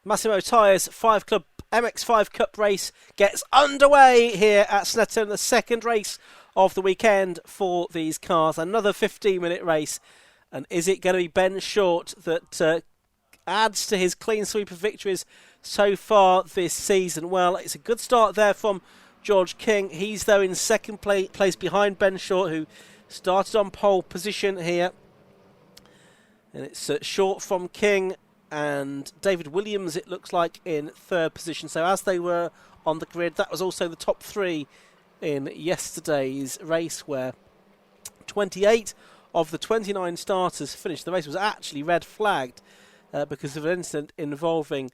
Massimo Tyres 5 Club MX-5 Cup race gets underway here at Snetterton, the second race of the weekend for these cars. Another 15-minute race. And is it going to be Ben Short that adds to his clean sweep of victories so far this season? Well, it's a good start there from George King. He's, though, in second place behind Ben Short, who started on pole position here. And it's Short from King and David Williams, it looks like, in third position. So as they were on the grid, that was also the top three in yesterday's race, where 28 of the 29 starters finished. The race was actually red flagged because of an incident involving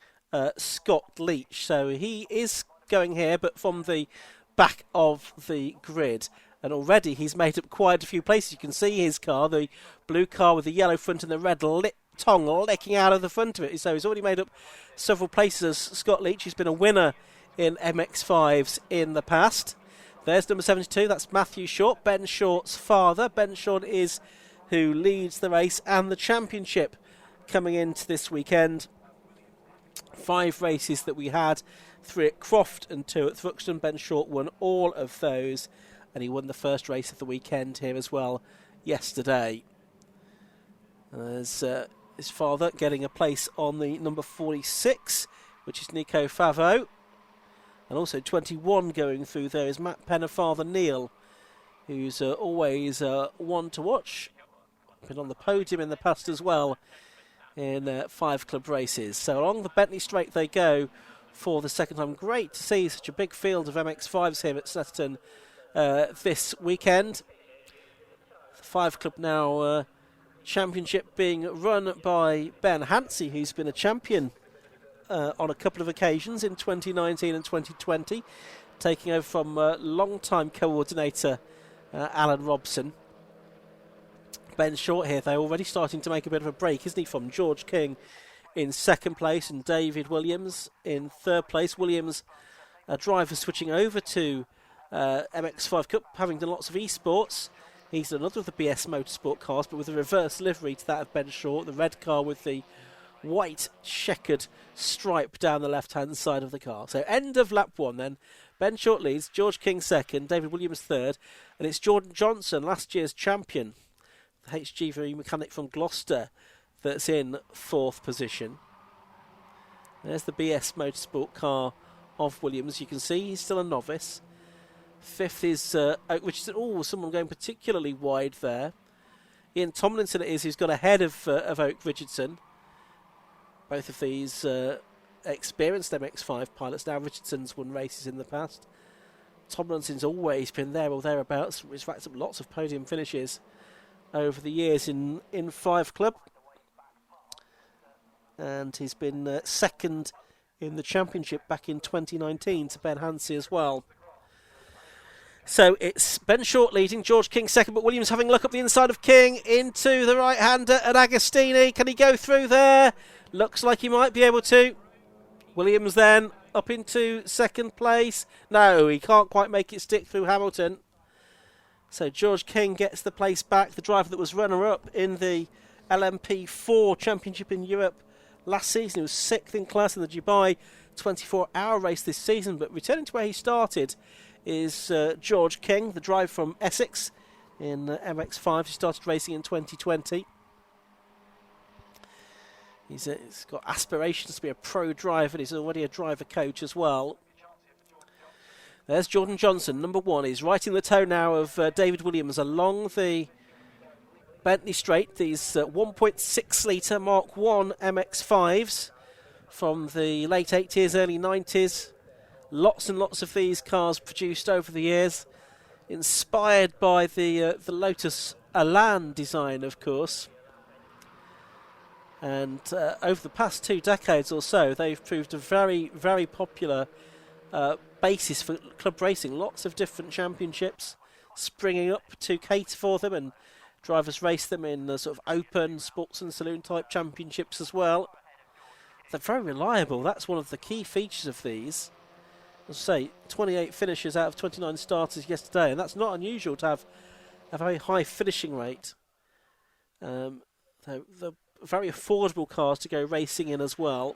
Scott Leach. So he is going here, but from the back of the grid. And already he's made up quite a few places. You can see his car, the blue car with the yellow front and the red tongue licking out of the front of it. So he's already made up several places. Scott Leach, who's been a winner in MX-5s in the past. There's number 72, that's Matthew Short, Ben Short's father. Ben Short is who leads the race and the championship coming into this weekend. 5 races that we had, 3 at Croft and 2 at Thruxton. Ben Short won all of those, and he won the first race of the weekend here as well yesterday. There's his father getting a place on the number 46, which is Nico Favo. And also 21 going through there is Matt Penn of Father Neil, who's always one to watch. Been on the podium in the past as well in 5 club races. So along the Bentley Straight they go for the second time. Great to see such a big field of MX-5s here at Snetterton this weekend. The 5 club now championship being run by Ben Hansey, who's been a champion on a couple of occasions in 2019 and 2020, taking over from long-time coordinator Alan Robson. Ben Short here, though, already starting to make a bit of a break, isn't he, from George King in second place and David Williams in third place. Williams, a driver switching over to MX-5 Cup, having done lots of esports. He's done another of the BS Motorsport cars, but with a reverse livery to that of Ben Short, the red car with the white checkered stripe down the left-hand side of the car. So end of lap 1 then. Ben Short leads, George King second, David Williams third, and it's Jordan Johnson, last year's champion, the HGV mechanic from Gloucester, that's in 4th position. There's the BS Motorsport car of Williams. You can see he's still a novice. 5th is Oak Richardson. Oh, someone going particularly wide there. Ian Tomlinson it is who's got ahead of Oak Richardson. Both of these experienced MX-5 pilots. Now Richardson's won races in the past. Tomlinson's always been there or thereabouts. He's racked up lots of podium finishes over the years in 5 club. And he's been second in the championship back in 2019 to Ben Hansey as well. So it's Ben Short leading, George King second, but Williams having a look up the inside of King into the right-hander at Agostini. Can he go through there? Looks like he might be able to. Williams then up into second place. No, he can't quite make it stick through Hamilton. So George King gets the place back, the driver that was runner-up in the LMP4 Championship in Europe last season. He was 6th in class in the Dubai 24-hour race this season, but returning to where he started is George King, the driver from Essex in MX-5. He started racing in 2020. He's got aspirations to be a pro driver. He's already a driver coach as well. There's Jordan Johnson, number 1. He's right in the toe now of David Williams along the Bentley Straight. These 1.6 litre Mark 1 MX-5s from the late 80s, early 90s. Lots and lots of these cars produced over the years, inspired by the Lotus Elan design, of course. And over the past 2 decades or so, they've proved a very, very popular basis for club racing. Lots of different championships springing up to cater for them, and drivers race them in sort of open sports and saloon type championships as well. They're very reliable. That's one of the key features of these. As I say, 28 finishes out of 29 starters yesterday, and that's not unusual to have a very high finishing rate. They're very affordable cars to go racing in as well.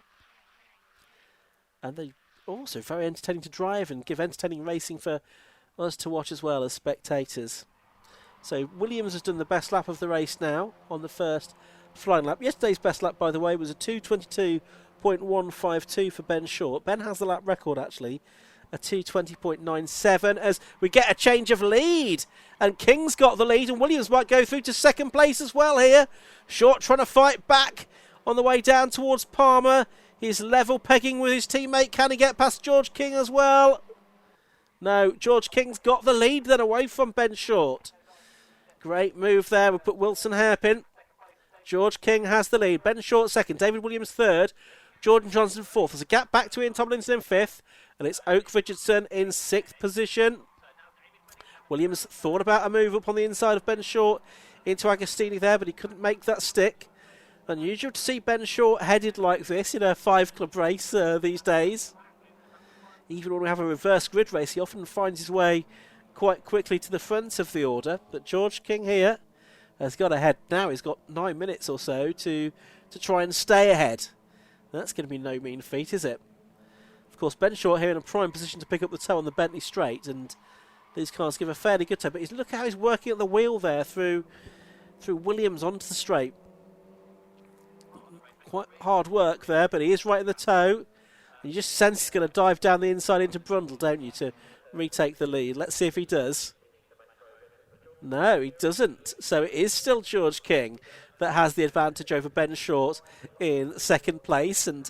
And they also very entertaining to drive and give entertaining racing for us to watch as well as spectators. So Williams has done the best lap of the race now on the first flying lap. Yesterday's best lap, by the way, was a 2:22.152 for Ben Short. Ben has the lap record, actually, a 2:20.97, as we get a change of lead. And King's got the lead, and Williams might go through to second place as well here. Short trying to fight back on the way down towards Palmer. He's level pegging with his teammate. Can he get past George King as well? No, George King's got the lead then away from Ben Short. Great move there. We'll put Wilson hairpin. George King has the lead. Ben Short second. David Williams third. Jordan Johnson fourth. There's a gap back to Ian Tomlinson in fifth. And it's Oak Richardson in sixth position. Williams thought about a move up on the inside of Ben Short into Agostini there, but he couldn't make that stick. Unusual to see Ben Short headed like this in a 5-club race these days. Even when we have a reverse grid race, he often finds his way quite quickly to the front of the order. But George King here has got ahead now. He's got 9 minutes or so to try and stay ahead. That's going to be no mean feat, is it? Of course, Ben Short here in a prime position to pick up the toe on the Bentley straight, and these cars give a fairly good toe. But look how he's working at the wheel there through Williams onto the straight. Quite hard work there, but he is right in the toe. And you just sense he's going to dive down the inside into Brundle, don't you, to retake the lead. Let's see if he does. No, he doesn't. So it is still George King that has the advantage over Ben Short in second place, and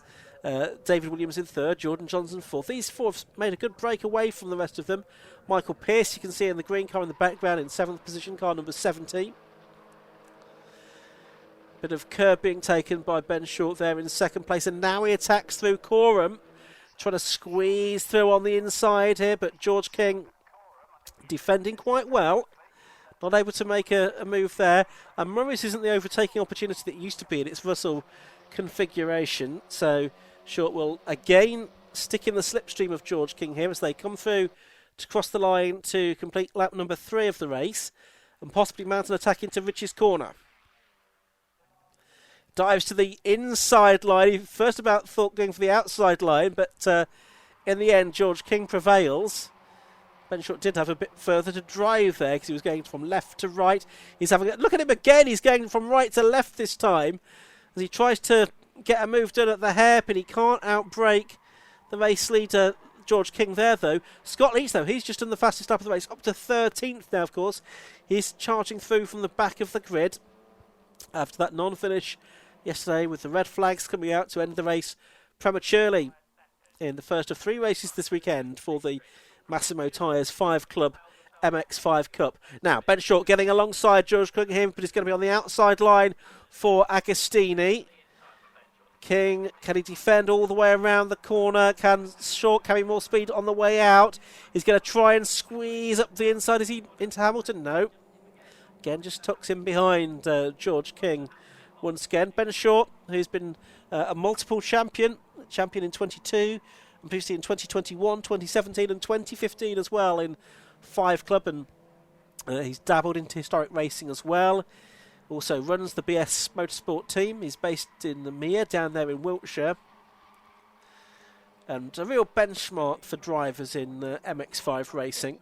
David Williams in third, Jordan Johnson fourth. These four have made a good break away from the rest of them. Michael Pearce, you can see in the green car in the background in seventh position, car number 70. Bit of curb being taken by Ben Short there in second place, and now he attacks through Coram, trying to squeeze through on the inside here, but George King defending quite well. Not able to make a move there. And Murray's isn't the overtaking opportunity that it used to be in its Russell configuration. So Short will again stick in the slipstream of George King here as they come through to cross the line to complete lap number 3 of the race and possibly mount an attack into Rich's corner. Dives to the inside line. He first about thought going for the outside line, but in the end George King prevails. Ben Short did have a bit further to drive there because he was going from left to right. He's having a look at him again. He's going from right to left this time as he tries to get a move done at the hairpin. He can't outbrake the race leader George King there though. Scott Leach though, he's just done the fastest lap of the race, up to 13th now of course. He's charging through from the back of the grid after that non-finish yesterday with the red flags coming out to end the race prematurely in the first of 3 races this weekend for the Massimo Tyres 5-club MX-5 Cup. Now, Ben Short getting alongside George King here, but he's going to be on the outside line for Agostini. King, can he defend all the way around the corner? Can Short carry more speed on the way out? He's going to try and squeeze up the inside. Is he into Hamilton? No. Again, just tucks in behind George King once again. Ben Short, who's been a multiple champion in 22, and previously in 2021, 2017 and 2015 as well in 5-club, and he's dabbled into historic racing as well. Also runs the BS Motorsport team. He's based in the Mere down there in Wiltshire, and a real benchmark for drivers in MX-5 racing.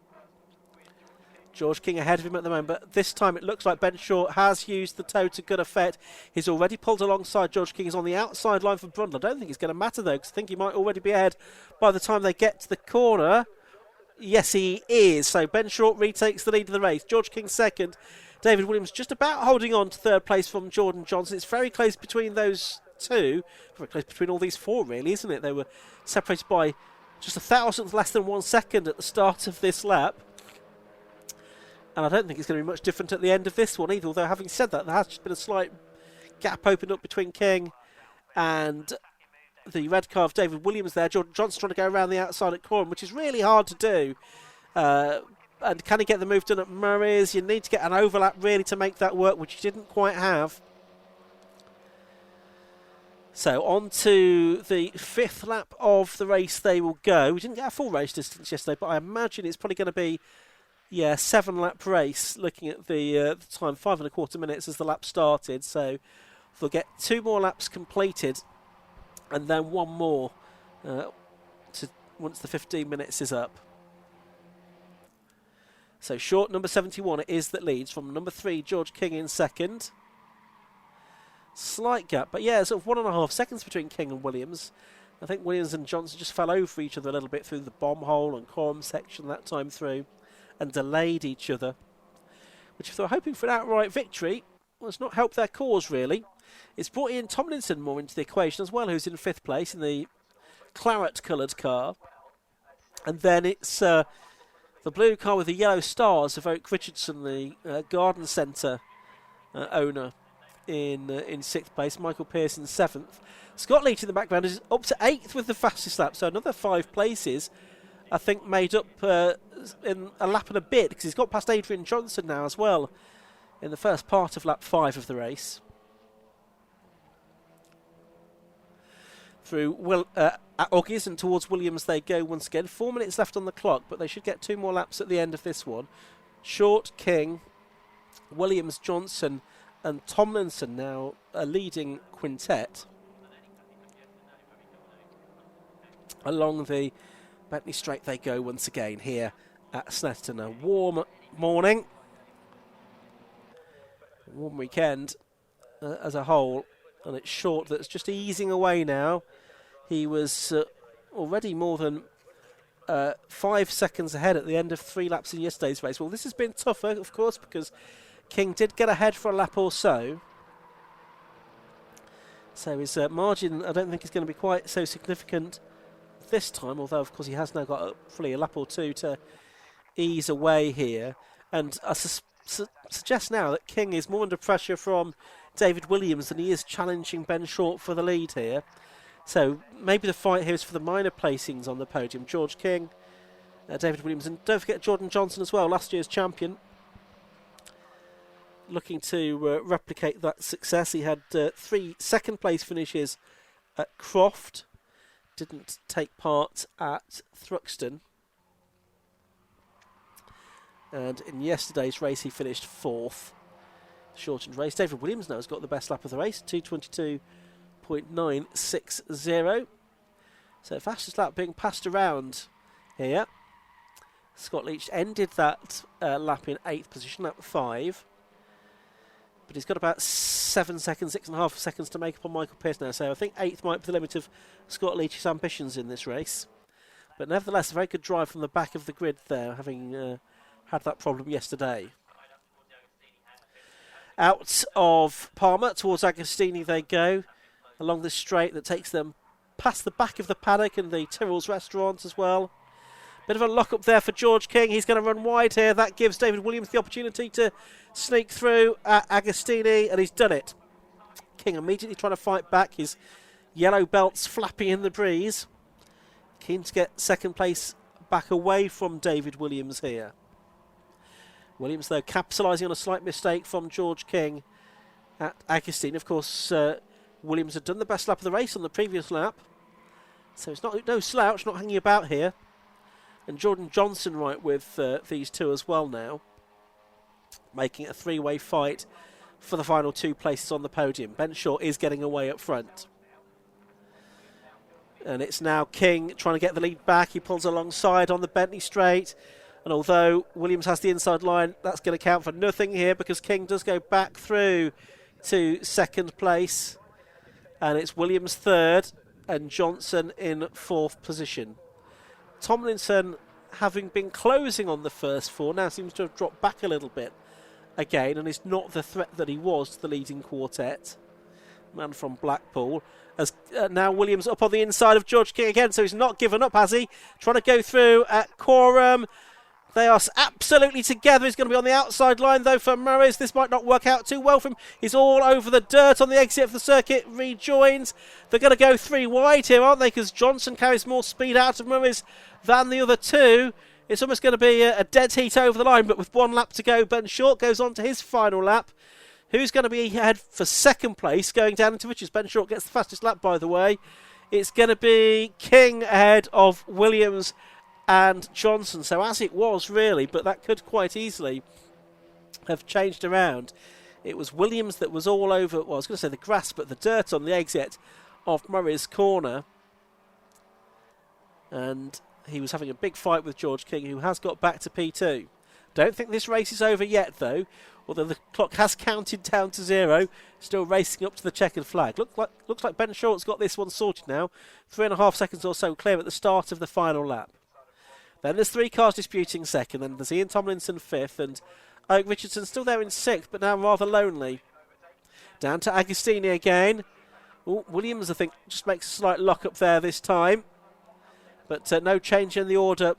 George King ahead of him at the moment, but this time it looks like Ben Short has used the toe to good effect. He's already pulled alongside George King. He's on the outside line for Brundle. I don't think it's going to matter though, because I think he might already be ahead by the time they get to the corner. Yes, he is. So Ben Short retakes the lead of the race. George King second. David Williams just about holding on to third place from Jordan Johnson. It's very close between those two. Very close between all these 4, really, isn't it? They were separated by just 1,000th less than 1 second at the start of this lap. And I don't think it's going to be much different at the end of this one either, although having said that, there has just been a slight gap opened up between King and the red car of David Williams there. Jordan Johnson trying to go around the outside at Coram, which is really hard to do. And can he get the move done at Murray's? You need to get an overlap really to make that work, which he didn't quite have. So on to the 5th lap of the race they will go. We didn't get a full race distance yesterday, but I imagine it's probably going to be 7-lap race, looking at the time, 5.25 minutes as the lap started. So they'll get 2 more laps completed and then 1 more once the 15 minutes is up. So Short, number 71, it is that leads from number 3, George King in second. Slight gap, but yeah, sort of 1.5 seconds between King and Williams. I think Williams and Johnson just fell over each other a little bit through the bomb hole and quorum section that time through and delayed each other, which if they were hoping for an outright victory, well, it's not helped their cause really. It's brought Ian Tomlinson more into the equation as well, who's in 5th place in the claret-coloured car. And then it's the blue car with the yellow stars of Oak Richardson, the garden centre owner, in 6th place. Michael Pearson 7th. Scott Leach in the background is up to 8th with the fastest lap, so another 5 places, I think, made up in a lap and a bit, because he's got past Adrian Johnson now as well in the first part of lap 5 of the race. Through Oggies and towards Williams they go once again. 4 minutes left on the clock, but they should get 2 more laps at the end of this one. Short, King, Williams, Johnson and Tomlinson now a leading quintet along the Bentley Straight they go once again here at Snetterton. A warm morning, warm weekend as a whole, and it's Short that's just easing away now. He was already more than 5 seconds ahead at the end of 3 laps in yesterday's race. Well, this has been tougher, of course, because King did get ahead for a lap or so. So his margin, I don't think, is going to be quite so significant this time, although, of course, he has now got fully a lap or two to ease away here. And I suggest now that King is more under pressure from David Williams than he is challenging Ben Short for the lead here. So maybe the fight here is for the minor placings on the podium. George King, David Williams, and don't forget Jordan Johnson as well, last year's champion. Looking to replicate that success. He had 3 second-place finishes at Croft. Didn't take part at Thruxton. And in yesterday's race, he finished 4th. Shortened race. David Williams now has got the best lap of the race, 2:22.960. So fastest lap being passed around here. Scott Leach ended that lap in 8th position, lap 5. But he's got about 7 seconds, 6.5 seconds to make up on Michael Pearce now. So I think 8th might be the limit of Scott Leach's ambitions in this race. But nevertheless, a very good drive from the back of the grid there, having had that problem yesterday. Out of Palmer towards Agostini they go, along this straight that takes them past the back of the paddock and the Tyrrell's restaurant as well. Bit of a lock-up there for George King. He's going to run wide here. That gives David Williams the opportunity to sneak through at Agostini, and he's done it. King immediately trying to fight back. His yellow belts flapping in the breeze. Keen to get second place back away from David Williams here. Williams, though, capitalising on a slight mistake from George King at Agostini. Of course, Williams had done the best lap of the race on the previous lap. So it's no slouch, not hanging about here. And Jordan Johnson right with these two as well now, making it a 3-way fight for the final 2 places on the podium. Ben Short is getting away up front. And it's now King trying to get the lead back. He pulls alongside on the Bentley Straight. And although Williams has the inside line, that's going to count for nothing here because King does go back through to second place. And it's Williams 3rd and Johnson in 4th position. Tomlinson, having been closing on the first 4, now seems to have dropped back a little bit again and is not the threat that he was to the leading quartet. Man from Blackpool. As now Williams up on the inside of George King again, so he's not given up, has he? Trying to go through at Quorum. They are absolutely together. He's going to be on the outside line, though, for Murray's. This might not work out too well for him. He's all over the dirt on the exit of the circuit. Rejoins. They're going to go 3 wide here, aren't they? Because Johnson carries more speed out of Murray's than the other 2. It's almost going to be a dead heat over the line, but with 1 lap to go, Ben Short goes on to his final lap. Who's going to be ahead for second place going down into Richards? Ben Short gets the fastest lap, by the way. It's going to be King ahead of Williams and Johnson. So as it was, really, but that could quite easily have changed around. It was Williams that was all over, well, I was going to say the grass, but the dirt on the exit of Murray's Corner. and he was having a big fight with George King, who has got back to P2. Don't think this race is over yet, though, although the clock has counted down to 0, still racing up to the checkered flag. Looks like Ben Short's got this one sorted now. 3.5 seconds or so clear at the start of the final lap. Then there's 3 cars disputing second, then there's Ian Tomlinson 5th, and Oak Richardson still there in 6th, but now rather lonely. Down to Agostini again. Ooh, Williams, I think, just makes a slight lock up there this time. But no change in the order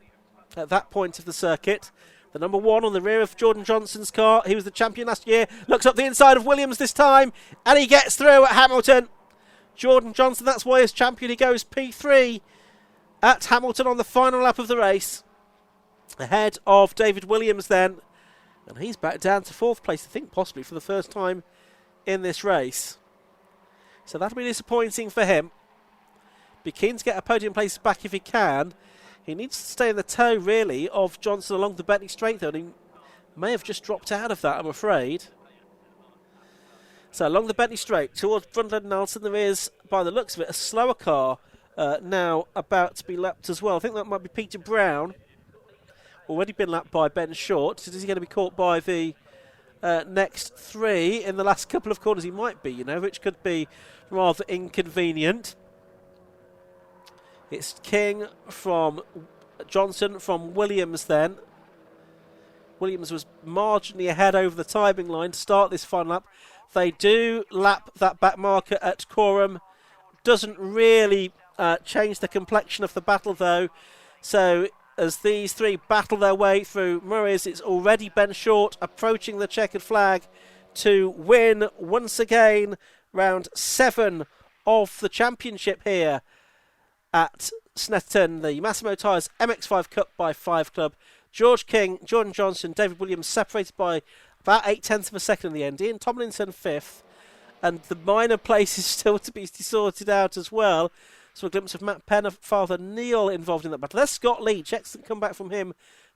at that point of the circuit. The number 1 on the rear of Jordan Johnson's car. He was the champion last year. Looks up the inside of Williams this time. And he gets through at Hamilton. Jordan Johnson, that's why as champion he goes P3 at Hamilton on the final lap of the race. Ahead of David Williams then. And he's back down to 4th place, I think possibly for the first time in this race. So that'll be disappointing for him. Be keen to get a podium place back if he can. He needs to stay in the tow, really, of Johnson along the Bentley Straight, though, and he may have just dropped out of that, I'm afraid. So along the Bentley Straight, towards Brundtland Nelson, there is, by the looks of it, a slower car now about to be lapped as well. I think that might be Peter Brown. Already been lapped by Ben Short. Is he going to be caught by the next 3 in the last couple of corners? He might be, you know, which could be rather inconvenient. It's King from Johnson from Williams then. Williams was marginally ahead over the timing line to start this final lap. They do lap that back marker at Coram. Doesn't really change the complexion of the battle though. So as these 3 battle their way through Murray's, it's already Ben Short approaching the checkered flag to win once again round 7 of the championship here at Snetterton, the Massimo Tyres MX-5 Cup by 5 Club. George King, Jordan Johnson, David Williams separated by about 0.8 of a second in the end. Ian Tomlinson 5th, and the minor places still to be sorted out as well. So a glimpse of Matt Penner, Father Neil involved in that battle. There's Scott Leach, excellent comeback from him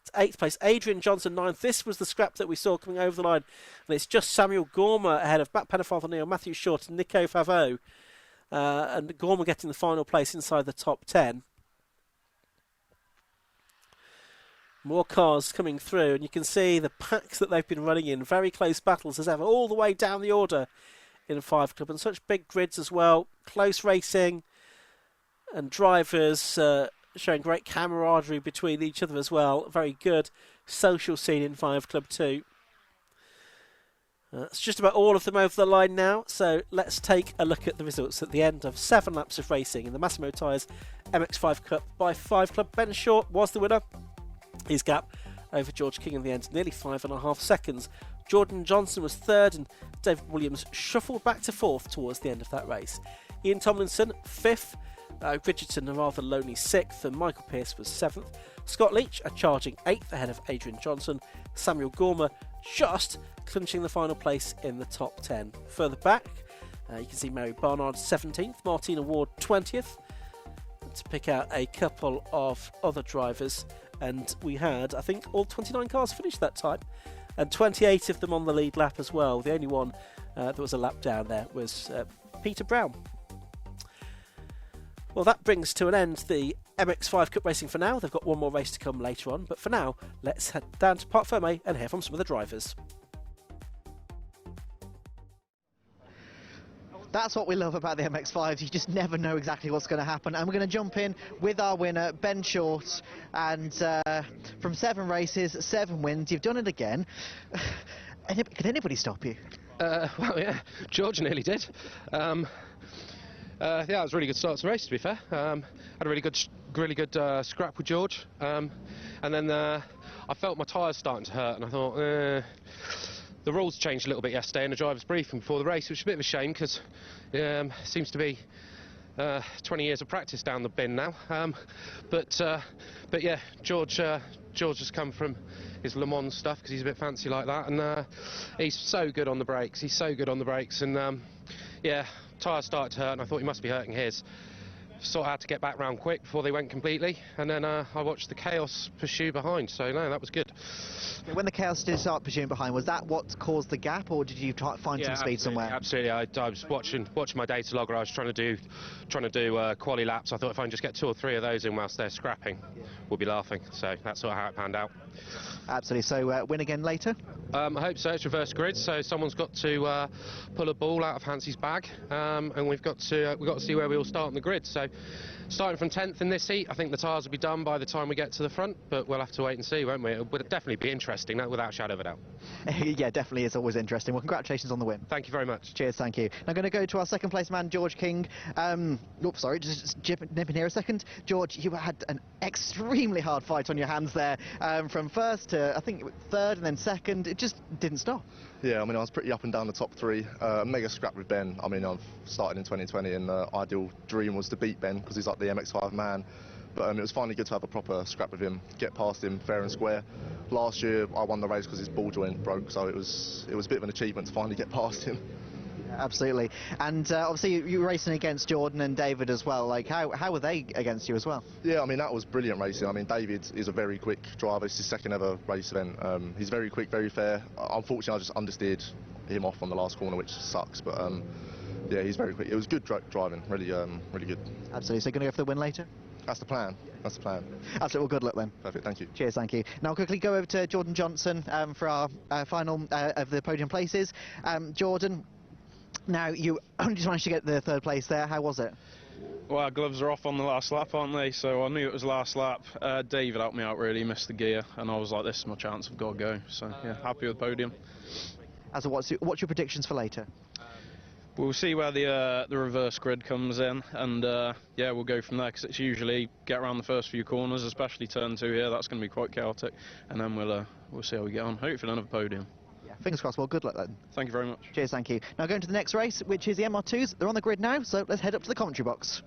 to 8th place. Adrian Johnson 9th. This was the scrap that we saw coming over the line, and it's just Samuel Gormer ahead of Matt Penner, Father Neil, Matthew Short, and Nico Favreau. And Gormer getting the final place inside the top 10. More cars coming through, and you can see the packs that they've been running in. Very close battles as ever, all the way down the order in 5 Club, and such big grids as well. Close racing, and drivers showing great camaraderie between each other as well. Very good social scene in 5 Club too. It's just about all of them over the line now, so let's take a look at the results at the end of 7 laps of racing in the Massimo Tyres MX-5 Cup by 5 Club. Ben Short was the winner. His gap over George King in the end, nearly 5.5 seconds. Jordan Johnson was 3rd, and David Williams shuffled back to 4th towards the end of that race. Ian Tomlinson 5th, Richardson a rather lonely 6th, and Michael Pearce was 7th. Scott Leach a charging 8th ahead of Adrian Johnson. Samuel Gormer just clinching the final place in the top 10. Further back, you can see Mary Barnard 17th, Martina Ward 20th, to pick out a couple of other drivers. And we had, I think, all 29 cars finished that time, and 28 of them on the lead lap as well. The only one that was a lap down there was Peter Brown. Well, that brings to an end the MX-5 Cup racing for now. They've got one more race to come later on, but for now, let's head down to Parc Fermé and hear from some of the drivers. That's what we love about the MX-5s. You just never know exactly what's going to happen. And we're going to jump in with our winner, Ben Short. And from 7 races, 7 wins. You've done it again. Could anybody stop you? Well, yeah, George nearly did. Yeah, it was a really good start to the race, to be fair. Had a really good scrap with George. And then I felt my tyres starting to hurt, and I thought, the rules changed a little bit yesterday in the driver's briefing before the race, which is a bit of a shame because it seems to be 20 years of practice down the bin now. But yeah, George has come from his Le Mans stuff because he's a bit fancy like that, and he's so good on the brakes. And yeah, tyres started to hurt, and I thought he must be hurting his. sort of had to get back round quick before they went completely, and then I watched the chaos pursue behind, so no, that was good. When the chaos did start pursuing behind, was that what caused the gap, or did you try find some speed somewhere? Absolutely. I was watching my data logger. I was trying to do quali laps. I thought if I can just get 2 or 3 of those in whilst they're scrapping, we'll be laughing. So that's sort of how it panned out. Absolutely. So win again later? I hope so. It's reverse grid, so someone's got to pull a ball out of Hansy's bag, and we've got to see where we all start on the grid. So, starting from 10th in this heat, I think the tyres will be done by the time we get to the front, but we'll have to wait and see, won't we? It would definitely be interesting, without a shadow of a doubt. Yeah, definitely. It's always interesting. Well, congratulations on the win. Thank you very much. Cheers, thank you. Now, going to go to our second place man, George King. Oops, sorry, just nip in here a second. George, you had an extremely hard fight on your hands there, from first to, I think, third and then second. It just didn't stop. Yeah, I mean, I was pretty up and down the top 3. Mega scrap with Ben. I mean, I've started in 2020, and the ideal dream was to beat Ben because he's like the MX-5 man. But it was finally good to have a proper scrap with him, get past him fair and square. Last year, I won the race because his ball joint broke, so it was a bit of an achievement to finally get past him. Absolutely. And obviously you were racing against Jordan and David as well. Like, how were they against you as well? Yeah, I mean, that was brilliant racing. I mean, David is a very quick driver. It's his second ever race event. He's very quick, very fair. Unfortunately, I just understeered him off on the last corner, which sucks. But yeah, he's very quick. It was good driving, really, really good. Absolutely. So going to go for the win later? That's the plan. That's the plan. Absolutely. Well, good luck then. Perfect. Thank you. Cheers. Thank you. Now, I'll quickly go over to Jordan Johnson for our final of the podium places. Jordan, now you only just managed to get the 3rd place there. How was it? Well, our gloves are off on the last lap, aren't they? So I knew it was last lap. David helped me out really, missed the gear, and I was like, this is my chance, I've got to go. So yeah, happy with the podium. So what's your predictions for later? We'll see where the reverse grid comes in, and yeah, we'll go from there, because it's usually get around the first few corners, especially turn 2 here. That's going to be quite chaotic, and then we'll see how we get on. Hopefully another podium. Yeah, fingers crossed. Well, good luck then. Thank you very much. Cheers, thank you. Now going to the next race, which is the MR2s. They're on the grid now, so let's head up to the commentary box.